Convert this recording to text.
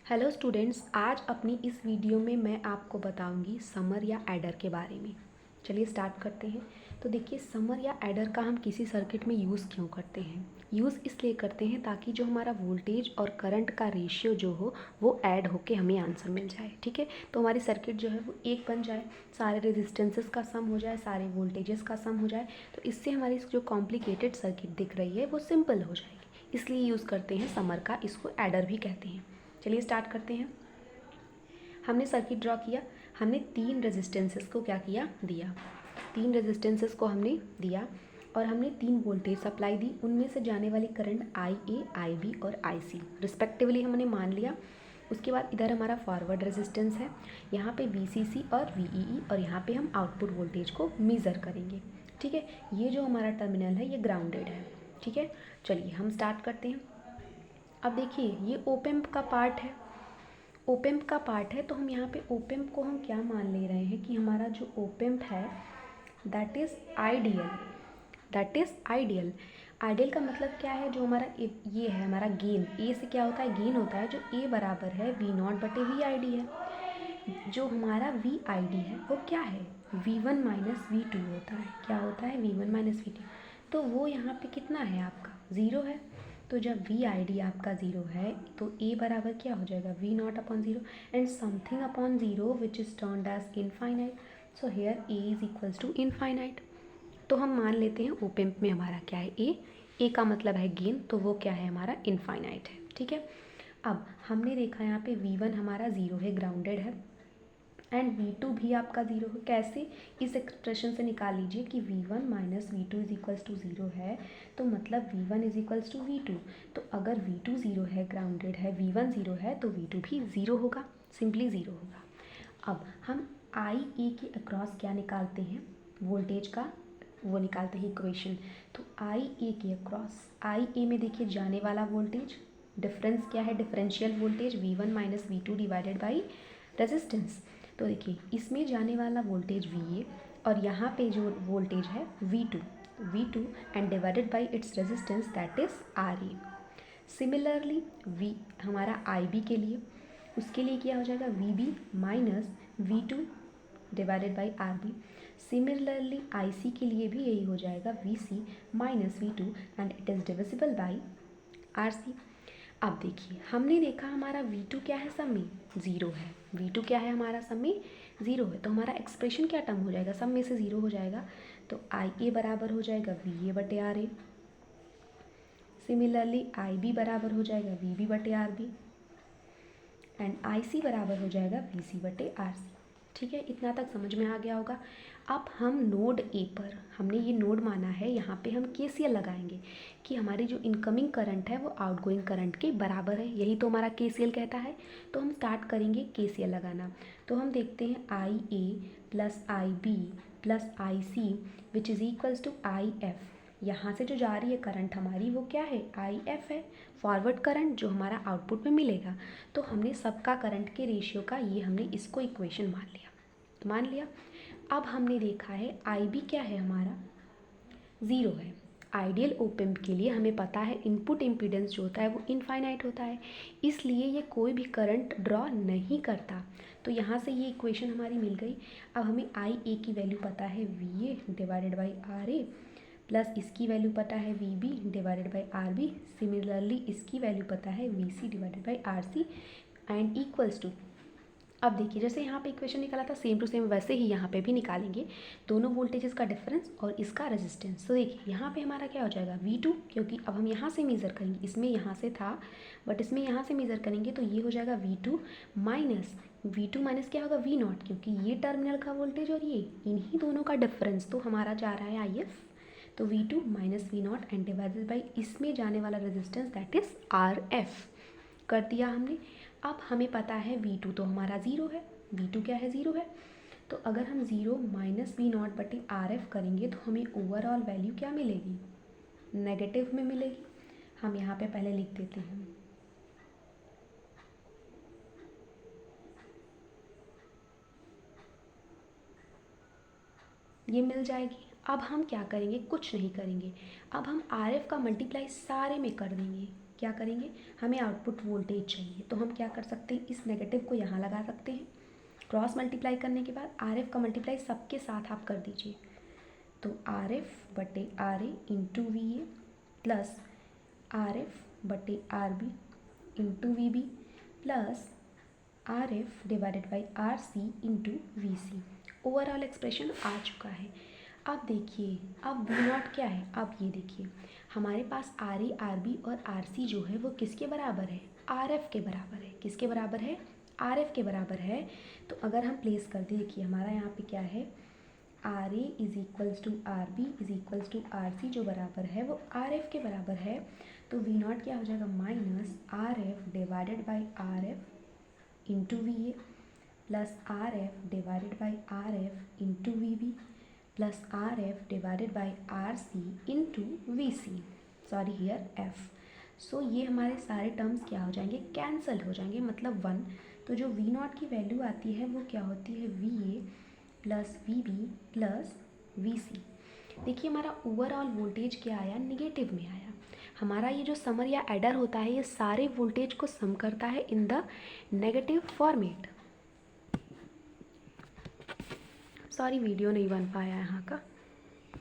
Hello students, आज अपनी इस वीडियो में मैं आपको बताऊंगी समर या एडर के बारे में। चलिए स्टार्ट करते हैं। तो देखिए, समर या एडर का हम किसी सर्किट में यूज़ क्यों करते हैं? यूज़ इसलिए करते हैं ताकि जो हमारा वोल्टेज और करंट का रेशियो जो हो वो ऐड होके हमें आंसर मिल जाए। ठीक है, तो हमारी सर्किट जो है वो एक बन जाए, सारे रेजिस्टेंसेस का सम हो जाए, सारे वोल्टेजेस का सम हो जाए। तो इससे हमारी जो कॉम्प्लिकेटेड सर्किट दिख रही है वो सिंपल हो जाएगी। इसलिए यूज़ करते हैं समर का, इसको एडर भी कहते हैं। चलिए स्टार्ट करते हैं। हमने सर्किट ड्रॉ किया, हमने तीन रेजिस्टेंसेस को क्या किया, दिया। तीन रेजिस्टेंसेस को हमने दिया और हमने तीन वोल्टेज सप्लाई दी। उनमें से जाने वाली current I A, I B और आई सी रिस्पेक्टिवली हमने मान लिया। उसके बाद इधर हमारा फॉरवर्ड रेजिस्टेंस है, यहाँ पे वी सी सी और वी ई ई, और यहाँ पे हम आउटपुट वोल्टेज को मेज़र करेंगे। ठीक है, ये जो हमारा टर्मिनल है ये ग्राउंडेड है। ठीक है, चलिए हम स्टार्ट करते हैं। अब देखिए, ये ओपेम्प का पार्ट है। ओपेम्प का पार्ट है तो हम यहाँ पे ओपेम्प को हम क्या मान ले रहे हैं कि हमारा जो ओपेम्प है that is ideal. That is ideal. Ideal का मतलब क्या है? जो हमारा ये है हमारा गेन, ए से क्या होता है, गेन होता है। जो ए बराबर है वी नॉट बटे वी आई डी है। जो हमारा वी आई डी है वो क्या है, V one minus V two होता है। क्या होता है, V one minus V two. तो वो यहाँ पे कितना है आपका, ज़ीरो है। तो जब वी आई डी आपका ज़ीरो है तो ए बराबर क्या हो जाएगा, V not upon zero and something upon zero which is turned as infinite. So here A is equals to infinite. तो हम मान लेते हैं ओपेम्प में हमारा क्या है, ए का मतलब है गेन, तो वो क्या है हमारा, इनफाइनाइट है। ठीक है, अब हमने देखा यहाँ पे वी वन हमारा ज़ीरो है, ग्राउंडेड है, एंड वी टू भी आपका ज़ीरो है। कैसे, इस एक्सप्रेशन से निकाल लीजिए कि V one minus V two is equals to zero है, तो मतलब V one is equals to V two. तो अगर वी टू ज़ीरो है, ग्राउंडेड है, वी वन ज़ीरो है, तो वी टू भी ज़ीरो होगा, सिंपली ज़ीरो होगा। अब हम आई ए के अक्रॉस क्या निकालते हैं, वोल्टेज का वो निकालते हैं इक्वेशन। तो आई ए के अक्रॉस, आई ए में देखिए जाने वाला वोल्टेज, डिफरेंस क्या है, differential voltage V one minus V two divided by resistance. तो देखिए, इसमें जाने वाला वोल्टेज वी ए और यहाँ पे जो वोल्टेज है V two and divided by its resistance that is R A. Similarly V हमारा आई बी के लिए, उसके लिए क्या हो जाएगा, V B minus V two divided by R B. Similarly I C के लिए भी यही हो जाएगा, V C minus V two and it is divisible by R C. अब देखिए, हमने देखा हमारा वी टू क्या है, सम में ज़ीरो है। वी टू क्या है हमारा, सम में ज़ीरो है। तो हमारा एक्सप्रेशन क्या टर्म हो जाएगा, सम में से ज़ीरो हो जाएगा। तो आई ए बराबर हो जाएगा वी ए बटे R A. Similarly I B बराबर हो जाएगा वी बी बटे R B and I C बराबर हो जाएगा वी सी बटे आर सी। ठीक है, इतना तक समझ में आ गया होगा। अब हम नोड ए पर, हमने ये नोड माना है, यहाँ पे हम केसीएल लगाएंगे कि हमारी जो इनकमिंग करंट है वो आउटगोइंग करंट के बराबर है। यही तो हमारा केसीएल कहता है। तो हम स्टार्ट करेंगे केसीएल लगाना। तो हम देखते हैं I A plus I B plus I C which is equals to I F. यहाँ से जो जा रही है करंट हमारी वो क्या है, आई एफ है, फॉरवर्ड करंट जो हमारा आउटपुट में मिलेगा। तो हमने सबका करंट के रेशियो का ये हमने इसको इक्वेशन मान लिया। अब हमने देखा है आई बी क्या है हमारा, ज़ीरो है। आइडियल ओपेम्प के लिए हमें पता है इनपुट इम्पीडेंस जो होता है वो इनफाइनाइट होता है, इसलिए ये कोई भी करंट ड्रॉ नहीं करता। तो यहाँ से ये इक्वेशन हमारी मिल गई। अब हमें आई ए की वैल्यू पता है V A divided by R A, plus इसकी वैल्यू पता है V B divided by R B. Similarly इसकी वैल्यू पता है V C divided by R C and equals to. अब देखिए, जैसे यहाँ पे इक्वेशन निकाला था सेम टू सेम वैसे ही यहाँ पे भी निकालेंगे, दोनों वोल्टेजेस का डिफरेंस और इसका रेजिस्टेंस। तो देखिए यहाँ पे हमारा क्या हो जाएगा, V2, क्योंकि अब हम यहाँ से मेज़र करेंगे, इसमें यहाँ से था बट इसमें यहाँ से मेज़र करेंगे तो ये हो जाएगा V2 माइनस क्या होगा, V नॉट, क्योंकि ये टर्मिनल का वोल्टेज और ये इन्हीं दोनों का डिफरेंस तो हमारा जा रहा है IF। तो V2 minus V not and divided by इसमें जाने वाला रेजिस्टेंस दैट इज़ RF कर दिया हमने। अब हमें पता है V2 तो हमारा ज़ीरो है, V2 क्या है, ज़ीरो है। तो अगर हम ज़ीरो माइनस वी नॉट बटे RF करेंगे तो हमें ओवरऑल वैल्यू क्या मिलेगी, नेगेटिव में मिलेगी। हम यहाँ पे पहले लिख देते हैं, ये मिल जाएगी। अब हम क्या करेंगे, कुछ नहीं करेंगे। अब हम RF का मल्टीप्लाई सारे में कर देंगे, क्या करेंगे, हमें आउटपुट वोल्टेज चाहिए, तो हम क्या कर सकते हैं, इस नेगेटिव को यहाँ लगा सकते हैं। क्रॉस मल्टीप्लाई करने के बाद आर एफ का मल्टीप्लाई सबके साथ आप कर दीजिए, तो आर एफ बटे R A into V A plus R F बटे R B into V B plus R F divided by R C into V C. Overall expression आ चुका है। अब देखिए, अब वी नॉट क्या है, अब ये देखिए हमारे पास आर ए आर बी और आर सी जो है वो किसके बराबर है, आर एफ के बराबर है। किसके बराबर है, आर एफ के बराबर है। तो अगर हम प्लेस कर दें, देखिए हमारा यहाँ पे क्या है, R A is equals to R B is equals to R C जो बराबर है वो आर एफ के बराबर है। तो वी नॉट क्या हो जाएगा, minus R F divided by R F into V A plus R F divided by R F into V B plus R F divided by R C into V C, sorry here F. So ये हमारे सारे terms क्या हो जाएंगे, cancel हो जाएंगे, मतलब 1। तो जो वी नॉट की वैल्यू आती है वो क्या होती है, V A plus V B plus V C. देखिए हमारा ओवरऑल वोल्टेज क्या आया, निगेटिव में आया। हमारा ये जो समर या एडर होता है ये सारे वोल्टेज को सम करता है in the negative format. Sorry video नहीं बन पाया यहाँ का।